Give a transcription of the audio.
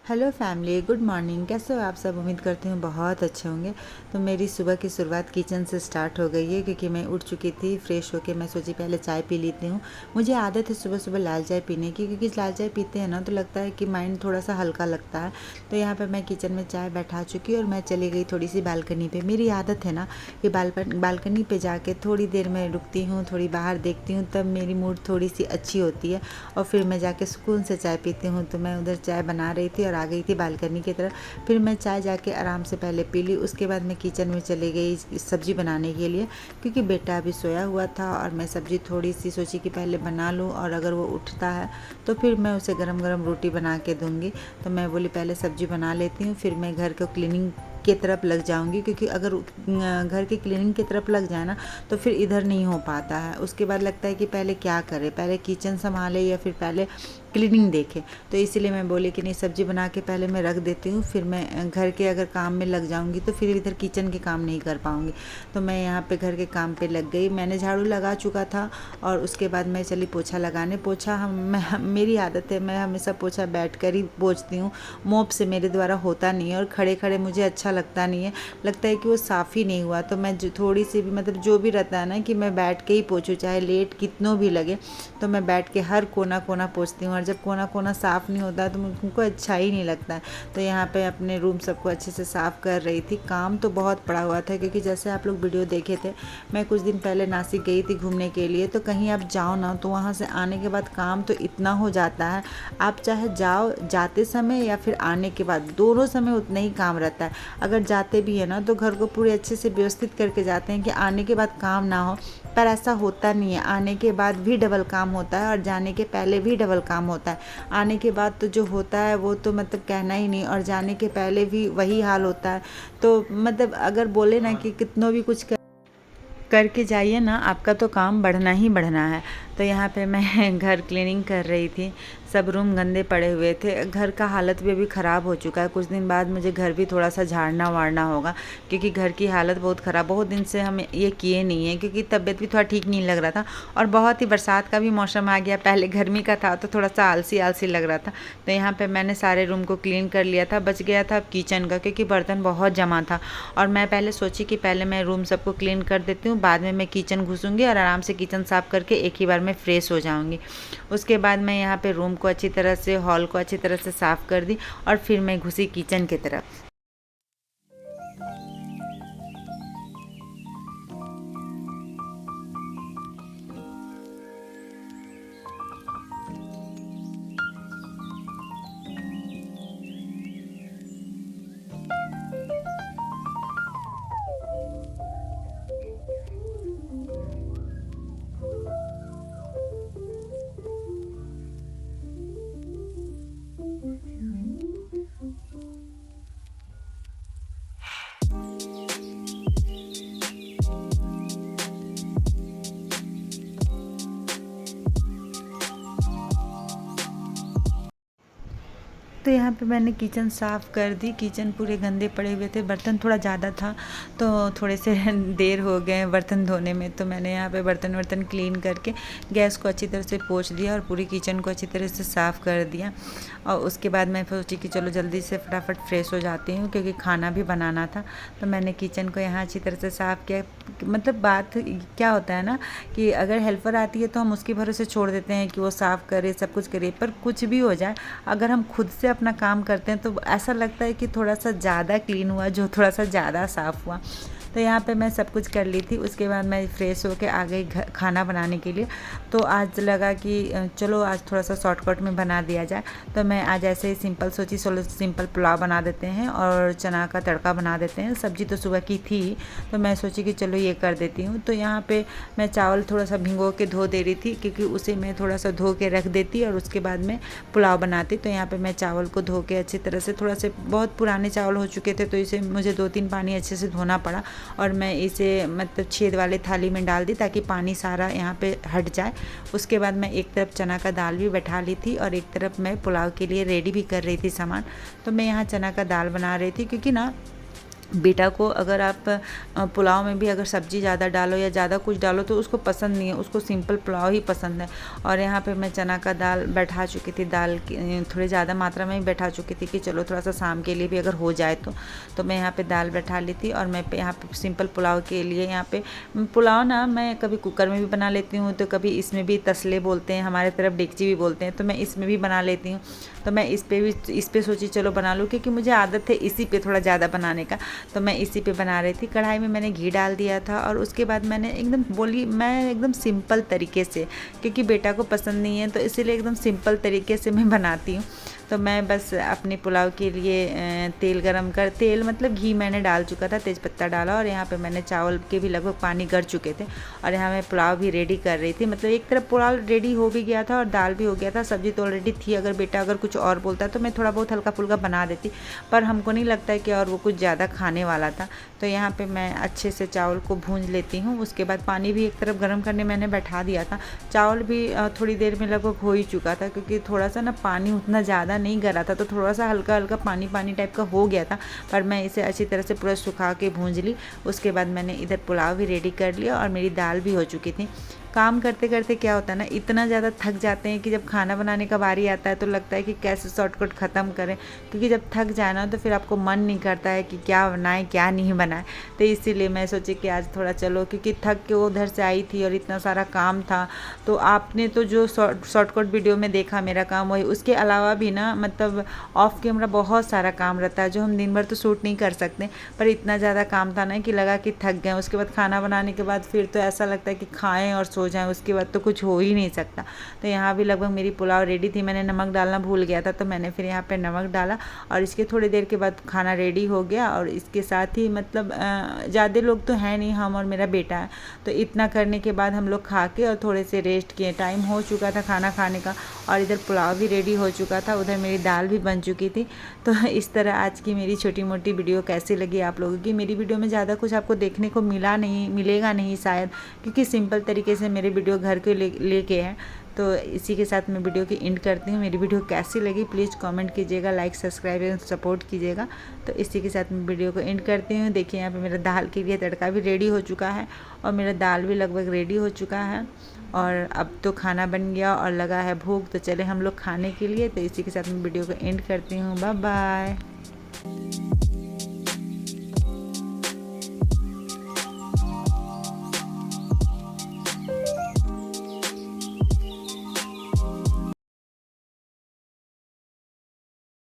Hello family, good morning. कैसे हो आप सब? उम्मीद करती हूँ बहुत अच्छे होंगे। तो मेरी सुबह की शुरुआत किचन से स्टार्ट हो गई है क्योंकि मैं उठ चुकी थी। फ्रेश होके मैं सोची पहले चाय पी लेती हूँ। मुझे आदत है सुबह सुबह लाल चाय पीने की, क्योंकि लाल चाय पीते हैं ना तो लगता है कि माइंड थोड़ा सा हल्का लगता है। तो यहाँ पर मैं किचन में चाय बैठा चुकी और मैं चली गई थोड़ी सी बालकनी पर। मेरी आदत है ना कि बालकनी पर जाके थोड़ी देर में रुकती हूँ, थोड़ी बाहर देखती हूँ, तब मेरी मूड थोड़ी सी अच्छी होती है और फिर मैं जाके सुकून से चाय पीती हूँ। तो मैं उधर चाय बना रही थी और आ गई थी बालकनी की तरफ। फिर मैं चाय जाके आराम से पहले पी ली। उसके बाद मैं किचन में चली गई सब्ज़ी बनाने के लिए, क्योंकि बेटा अभी सोया हुआ था और मैं सब्ज़ी थोड़ी सी सोची कि पहले बना लूँ और अगर वो उठता है तो फिर मैं उसे गरम गरम रोटी बना के दूँगी। तो मैं बोली पहले सब्ज़ी बना लेती हूँ, फिर मैं घर को क्लीनिंग की तरफ लग जाऊंगी, क्योंकि अगर घर की क्लीनिंग की तरफ लग जाए ना तो फिर इधर नहीं हो पाता है। उसके बाद लगता है कि पहले क्या करें, पहले किचन संभाले या फिर पहले क्लीनिंग देखें। तो इसीलिए मैं बोली कि नहीं, सब्ज़ी बना के पहले मैं रख देती हूँ, फिर मैं घर के अगर काम में लग जाऊँगी तो फिर इधर किचन के काम नहीं कर पाऊँगी। तो मैं यहाँ पे घर के काम पे लग गई। मैंने झाड़ू लगा चुका था और उसके बाद मैं चली पोछा लगाने। पोछा मेरी आदत है, मैं हमेशा पोछा बैठ कर ही पोछती हूँ। मोप से मेरे द्वारा होता नहीं है और खड़े खड़े मुझे अच्छा लगता नहीं है। लगता है कि वो साफ़ ही नहीं हुआ। तो मैं थोड़ी सी भी मतलब जो भी रहता है ना कि मैं बैठ के ही पोछूँ, चाहे लेट कितनों भी लगे, तो मैं बैठ के हर कोना कोना पोछती हूँ। और जब कोना कोना साफ़ नहीं होता तो मुझको अच्छा ही नहीं लगता है। तो यहाँ पे अपने रूम सबको अच्छे से साफ़ कर रही थी। काम तो बहुत पड़ा हुआ था, क्योंकि जैसे आप लोग वीडियो देखे थे, मैं कुछ दिन पहले नासिक गई थी घूमने के लिए। तो कहीं आप जाओ ना तो वहाँ से आने के बाद काम तो इतना हो जाता है। आप चाहे जाओ जाते समय या फिर आने के बाद, दोनों समय उतना ही काम रहता है। अगर जाते भी है ना तो घर को पूरे अच्छे से व्यवस्थित करके जाते हैं कि आने के बाद काम ना हो, पर ऐसा होता नहीं है। आने के बाद भी डबल काम होता है और जाने के पहले भी डबल काम होता है। आने के बाद तो जो होता है वो तो मतलब कहना ही नहीं, और जाने के पहले भी वही हाल होता है। तो मतलब अगर बोले ना कि कितनों भी कुछ करके जाइए ना, आपका तो काम बढ़ना ही बढ़ना है। तो यहाँ पे मैं घर क्लीनिंग कर रही थी। सब रूम गंदे पड़े हुए थे। घर का हालत भी अभी ख़राब हो चुका है। कुछ दिन बाद मुझे घर भी थोड़ा सा झाड़ना वाड़ना होगा, क्योंकि घर की हालत बहुत ख़राब। बहुत दिन से हम ये किए नहीं है, क्योंकि तबीयत भी थोड़ा ठीक नहीं लग रहा था और बहुत ही बरसात का भी मौसम आ गया। पहले गर्मी का था तो थोड़ा सा आलसी आलसी लग रहा था। तो यहाँ पर मैंने सारे रूम को क्लीन कर लिया था। बच गया था किचन का, क्योंकि बर्तन बहुत जमा था। और मैं पहले सोची कि पहले मैं रूम सबको क्लीन कर देती हूँ, बाद में मैं किचन घुसूँगी और आराम से किचन साफ़ करके एक ही बार में फ्रेश हो जाऊँगी। उसके बाद मैं यहाँ पे रूम को अच्छी तरह से, हॉल को अच्छी तरह से साफ़ कर दी और फिर मैं घुसी किचन की तरफ। तो यहाँ पे मैंने किचन साफ़ कर दी। किचन पूरे गंदे पड़े हुए थे, बर्तन थोड़ा ज़्यादा था तो थोड़े से देर हो गए बर्तन धोने में। तो मैंने यहाँ पे बर्तन वर्तन क्लीन करके गैस को अच्छी तरह से पोंछ दिया और पूरी किचन को अच्छी तरह से साफ़ कर दिया। और उसके बाद मैं सोची कि चलो जल्दी से फटाफट फ्रेश हो जाती हूँ, क्योंकि खाना भी बनाना था। तो मैंने किचन को यहाँ अच्छी तरह से साफ़ किया। मतलब बात क्या होता है ना कि अगर हेल्पर आती है तो हम उसके भरोसे छोड़ देते हैं कि वो साफ़ करे, सब कुछ करे। पर कुछ भी हो जाए, अगर हम खुद से अपना काम करते हैं तो ऐसा लगता है कि थोड़ा सा ज़्यादा क्लीन हुआ, जो थोड़ा सा ज़्यादा साफ़ हुआ। तो यहाँ पे मैं सब कुछ कर ली थी। उसके बाद मैं फ्रेश होके आ गई खाना बनाने के लिए। तो आज लगा कि चलो आज थोड़ा सा शॉर्टकट में बना दिया जाए। तो मैं आज ऐसे ही सिंपल सोची, चलो सिंपल पुलाव बना देते हैं और चना का तड़का बना देते हैं। सब्जी तो सुबह की थी, तो मैं सोची कि चलो ये कर देती हूँ। तो यहाँ पे मैं चावल थोड़ा सा भिगो के धो दे रही थी, क्योंकि उसे मैं थोड़ा सा धो के रख देती और उसके बाद में पुलाव बनाती। तो यहाँ पे मैं चावल को धो के अच्छी तरह से, थोड़ा से बहुत पुराने चावल हो चुके थे तो इसे मुझे 2-3 पानी अच्छे से धोना पड़ा और मैं इसे मतलब छेद वाले थाली में डाल दी ताकि पानी सारा यहाँ पे हट जाए। उसके बाद मैं एक तरफ चना का दाल भी बैठा ली थी और एक तरफ मैं पुलाव के लिए रेडी भी कर रही थी सामान। तो मैं यहाँ चना का दाल बना रही थी, क्योंकि ना बेटा को अगर आप पुलाव में भी अगर सब्ज़ी ज़्यादा डालो या ज़्यादा कुछ डालो तो उसको पसंद नहीं है, उसको सिंपल पुलाव ही पसंद है। और यहाँ पे मैं चना का दाल बैठा चुकी थी, दाल की थोड़ी ज़्यादा मात्रा में ही बैठा चुकी थी कि चलो थोड़ा सा शाम के लिए भी अगर हो जाए तो मैं यहाँ पे दाल बैठा ली थी। और मैं यहाँ पे सिंपल पुलाव के लिए यहाँ पे पुलाव ना मैं कभी कुकर में भी बना लेती हूँ, तो कभी इसमें भी तसले बोलते हैं, हमारे तरफ डेगची भी बोलते हैं, तो मैं इसमें भी बना लेती हूँ। तो मैं इस पे सोची चलो बना लूँ, क्योंकि मुझे आदत है इसी पे थोड़ा ज़्यादा बनाने का, तो मैं इसी पे बना रही थी। कढ़ाई में मैंने घी डाल दिया था और उसके बाद मैंने मैं एकदम सिंपल तरीके से, क्योंकि बेटा को पसंद नहीं है तो इसीलिए एकदम सिंपल तरीके से मैं बनाती हूँ। तो मैं बस अपने पुलाव के लिए तेल मतलब घी मैंने डाल चुका था, तेज़पत्ता डाला, और यहाँ पे मैंने चावल के भी लगभग पानी गर चुके थे और यहाँ मैं पुलाव भी रेडी कर रही थी। मतलब एक तरफ पुलाव रेडी हो भी गया था और दाल भी हो गया था, सब्जी तो ऑलरेडी थी। अगर बेटा कुछ और बोलता तो मैं थोड़ा बहुत हल्का फुल्का बना देती, पर हमको नहीं लगता है कि और वो कुछ ज़्यादा खाने वाला था। तो यहाँ पे मैं अच्छे से चावल को भूंज लेती हूँ। उसके बाद पानी भी एक तरफ गर्म करने मैंने बैठा दिया था। चावल भी थोड़ी देर में लगभग हो ही चुका था, क्योंकि थोड़ा सा ना पानी उतना ज़्यादा नहीं गरा था, तो थोड़ा सा हल्का हल्का पानी पानी टाइप का हो गया था, पर मैं इसे अच्छी तरह से पूरा सुखा के भूंज ली। उसके बाद मैंने इधर पुलाव भी रेडी कर लिया और मेरी दाल भी हो चुकी थी। काम करते करते क्या होता है ना, इतना ज़्यादा थक जाते हैं कि जब खाना बनाने का बारी आता है तो लगता है कि कैसे शॉर्टकट ख़त्म करें, क्योंकि जब थक जाए ना तो फिर आपको मन नहीं करता है कि क्या बनाएं क्या नहीं बनाएं। तो इसीलिए मैं सोची कि आज थोड़ा चलो, क्योंकि थक के उधर से आई थी और इतना सारा काम था। तो आपने तो जो शॉर्टकट वीडियो में देखा मेरा काम, वही उसके अलावा भी ना मतलब ऑफ कैमरा बहुत सारा काम रहता है जो हम दिन भर तो शूट नहीं कर सकते, पर इतना ज़्यादा काम था ना कि लगा कि थक गए। उसके बाद खाना बनाने के बाद फिर तो ऐसा लगता है कि खाएं और सो जाएं, उसके बाद तो कुछ हो ही नहीं सकता। तो यहाँ भी लगभग मेरी पुलाव रेडी थी। मैंने नमक डालना भूल गया था, तो मैंने फिर यहाँ पे नमक डाला और इसके थोड़ी देर के बाद खाना रेडी हो गया। और इसके साथ ही मतलब ज़्यादा लोग तो हैं नहीं, हम और मेरा बेटा है, तो इतना करने के बाद हम लोग खा के और थोड़े से रेस्ट किए। टाइम हो चुका था खाना खाने का और इधर पुलाव भी रेडी हो चुका था, उधर मेरी दाल भी बन चुकी थी। तो इस तरह आज की मेरी छोटी मोटी वीडियो कैसी लगी आप लोगों की। मेरी वीडियो में ज़्यादा कुछ आपको देखने को मिलेगा नहीं शायद, क्योंकि सिंपल तरीके से मेरे वीडियो घर के लेके हैं। तो इसी के साथ मैं वीडियो की एंड करती हूँ। मेरी वीडियो कैसी लगी प्लीज़ कमेंट कीजिएगा, लाइक सब्सक्राइब एंड सपोर्ट कीजिएगा। तो इसी के साथ मैं वीडियो को एंड करती हूँ। देखिए यहाँ पे मेरा दाल के लिए तड़का भी रेडी हो चुका है और मेरा दाल भी लगभग रेडी हो चुका है और अब तो खाना बन गया और लगा है भूख, तो चले हम लोग खाने के लिए। तो इसी के साथ मैं वीडियो को एंड करती हूँ। Bye bye.